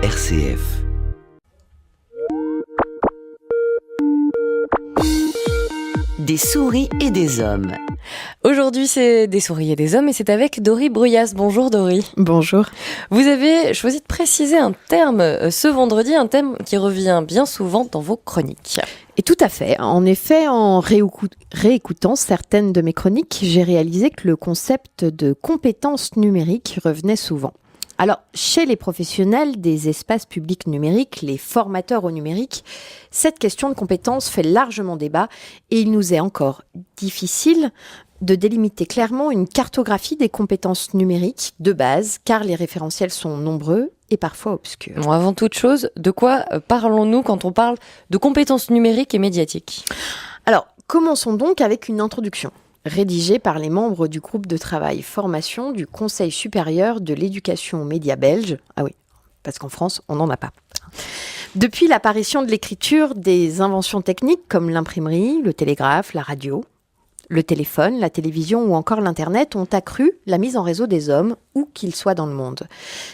RCF. Des souris et des hommes. Aujourd'hui, c'est des souris et des hommes et c'est avec Dory Bruyas. Bonjour Dory. Bonjour. Vous avez choisi de préciser un terme ce vendredi, un thème qui revient bien souvent dans vos chroniques. Et tout à fait. En effet, en réécoutant certaines de mes chroniques, j'ai réalisé que le concept de compétences numériques revenait souvent. Alors, chez les professionnels des espaces publics numériques, les formateurs au numérique, cette question de compétences fait largement débat et il nous est encore difficile de délimiter clairement une cartographie des compétences numériques de base, car les référentiels sont nombreux et parfois obscurs. Bon, avant toute chose, de quoi parlons-nous quand on parle de compétences numériques et médiatiques ? Alors, commençons donc avec une introduction, rédigée par les membres du groupe de travail formation du Conseil supérieur de l'éducation aux médias belge. Ah oui, parce qu'en France, on n'en a pas. Depuis l'apparition de l'écriture, des inventions techniques comme l'imprimerie, le télégraphe, la radio, le téléphone, la télévision ou encore l'Internet ont accru la mise en réseau des hommes, où qu'ils soient dans le monde.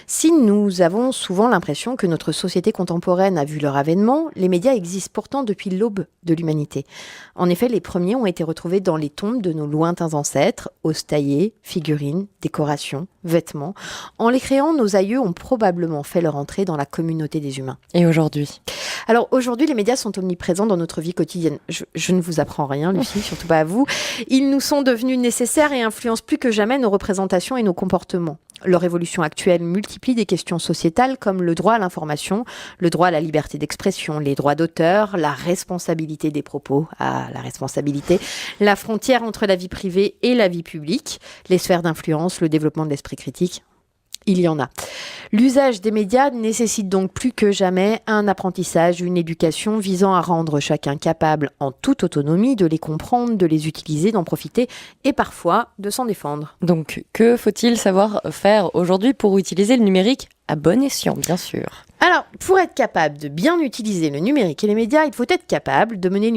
Si nous avons souvent l'impression que notre société contemporaine a vu leur avènement, les médias existent pourtant depuis l'aube de l'humanité. En effet, les premiers ont été retrouvés dans les tombes de nos lointains ancêtres, os taillés, figurines, décorations, vêtements. En les créant, nos aïeux ont probablement fait leur entrée dans la communauté des humains. Et aujourd'hui ? Alors aujourd'hui, les médias sont omniprésents dans notre vie quotidienne. Je ne vous apprends rien, Lucie, surtout pas à vous. Ils nous sont devenus nécessaires et influencent plus que jamais nos représentations et nos comportements. Leur évolution actuelle multiplie des questions sociétales comme le droit à l'information, le droit à la liberté d'expression, les droits d'auteur, la responsabilité des propos, la frontière entre la vie privée et la vie publique, les sphères d'influence, le développement de l'esprit critique. Il y en a. L'usage des médias nécessite donc plus que jamais un apprentissage, une éducation visant à rendre chacun capable, en toute autonomie, de les comprendre, de les utiliser, d'en profiter et parfois de s'en défendre. Donc, que faut-il savoir faire aujourd'hui pour utiliser le numérique à bon escient, bien sûr ? Alors, pour être capable de bien utiliser le numérique et les médias, il faut être capable de mener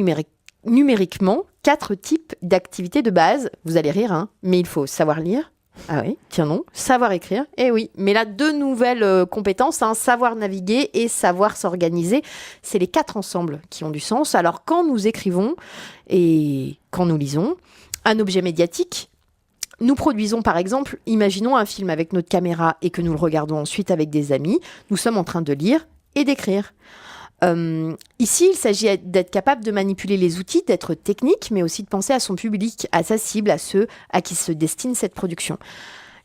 numériquement 4 types d'activités de base. Vous allez rire, hein, mais il faut savoir lire. Ah oui, tiens non, savoir écrire, eh oui, mais là 2 nouvelles compétences, savoir naviguer et savoir s'organiser, c'est les 4 ensemble qui ont du sens. Alors quand nous écrivons et quand nous lisons un objet médiatique, nous produisons par exemple, imaginons un film avec notre caméra et que nous le regardons ensuite avec des amis, nous sommes en train de lire et d'écrire. Ici, il s'agit d'être capable de manipuler les outils, d'être technique, mais aussi de penser à son public, à sa cible, à ceux à qui se destine cette production.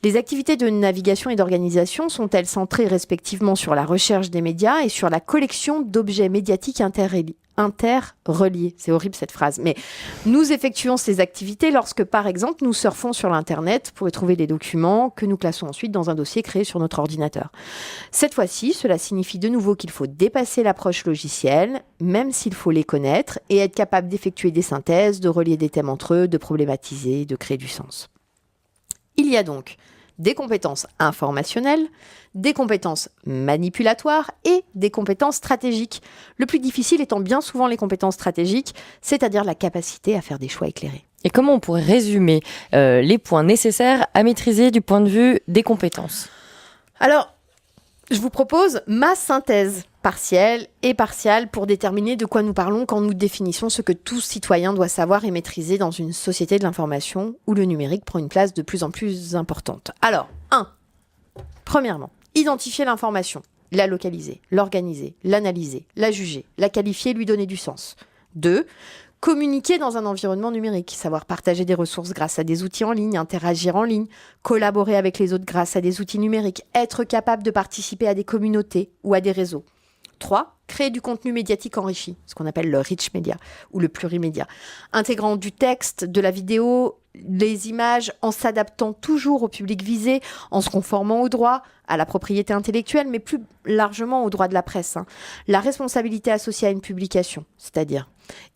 Les activités de navigation et d'organisation sont-elles centrées respectivement sur la recherche des médias et sur la collection d'objets médiatiques interreliés. C'est horrible cette phrase, mais nous effectuons ces activités lorsque, par exemple, nous surfons sur l'Internet pour y trouver des documents que nous classons ensuite dans un dossier créé sur notre ordinateur. Cette fois-ci, cela signifie de nouveau qu'il faut dépasser l'approche logicielle, même s'il faut les connaître, et être capable d'effectuer des synthèses, de relier des thèmes entre eux, de problématiser, de créer du sens. Il y a donc des compétences informationnelles, des compétences manipulatoires et des compétences stratégiques. Le plus difficile étant bien souvent les compétences stratégiques, c'est-à-dire la capacité à faire des choix éclairés. Et comment on pourrait résumer les points nécessaires à maîtriser du point de vue des compétences ? Alors, je vous propose ma synthèse partielle et partiale pour déterminer de quoi nous parlons quand nous définissons ce que tout citoyen doit savoir et maîtriser dans une société de l'information où le numérique prend une place de plus en plus importante. Alors, 1. Premièrement, identifier l'information, la localiser, l'organiser, l'analyser, la juger, la qualifier, lui donner du sens. 2. Communiquer dans un environnement numérique, savoir partager des ressources grâce à des outils en ligne, interagir en ligne, collaborer avec les autres grâce à des outils numériques, être capable de participer à des communautés ou à des réseaux. 3. Créer du contenu médiatique enrichi, ce qu'on appelle le rich media ou le plurimédia, intégrant du texte, de la vidéo, les images, en s'adaptant toujours au public visé, en se conformant aux droits, à la propriété intellectuelle, mais plus largement aux droits de la presse. La responsabilité associée à une publication, c'est-à-dire.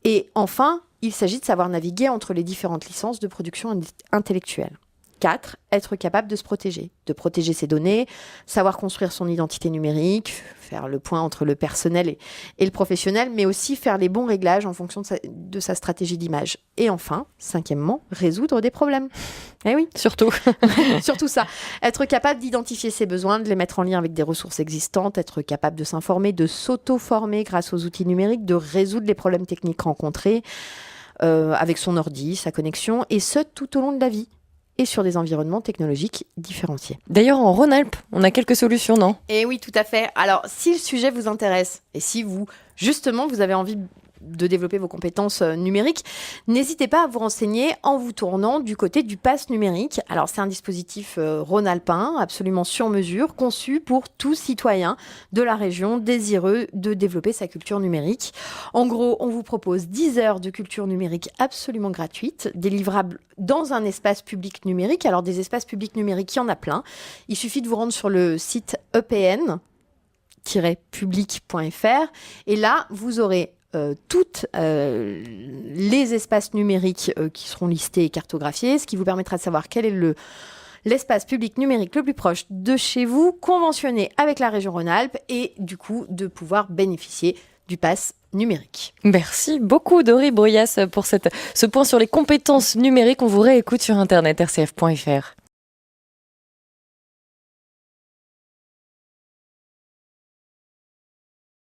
Et enfin, il s'agit de savoir naviguer entre les différentes licences de production intellectuelle. 4, être capable de se protéger, de protéger ses données, savoir construire son identité numérique, faire le point entre le personnel et le professionnel, mais aussi faire les bons réglages en fonction de sa stratégie d'image. Et enfin, 5e, résoudre des problèmes. Eh oui, Surtout. surtout ça. Être capable d'identifier ses besoins, de les mettre en lien avec des ressources existantes, être capable de s'informer, de s'auto-former grâce aux outils numériques, de résoudre les problèmes techniques rencontrés avec son ordi, sa connexion, et ce, tout au long de la vie. Et sur des environnements technologiques différenciés. D'ailleurs, en Rhône-Alpes, on a quelques solutions, non ? Et oui, tout à fait. Alors, si le sujet vous intéresse, et si justement, vous avez envie de développer vos compétences numériques, n'hésitez pas à vous renseigner en vous tournant du côté du pass numérique. Alors, c'est un dispositif rhône-alpin, absolument sur mesure, conçu pour tout citoyen de la région désireux de développer sa culture numérique. En gros, on vous propose 10 heures de culture numérique absolument gratuite, délivrables dans un espace public numérique. Alors, des espaces publics numériques, il y en a plein. Il suffit de vous rendre sur le site epn-public.fr et là, vous aurez toutes les espaces numériques qui seront listés et cartographiés, ce qui vous permettra de savoir quel est l'espace public numérique le plus proche de chez vous, conventionné avec la région Rhône-Alpes et du coup de pouvoir bénéficier du pass numérique. Merci beaucoup Dory Bruyas pour ce point sur les compétences numériques. On vous réécoute sur internet rcf.fr.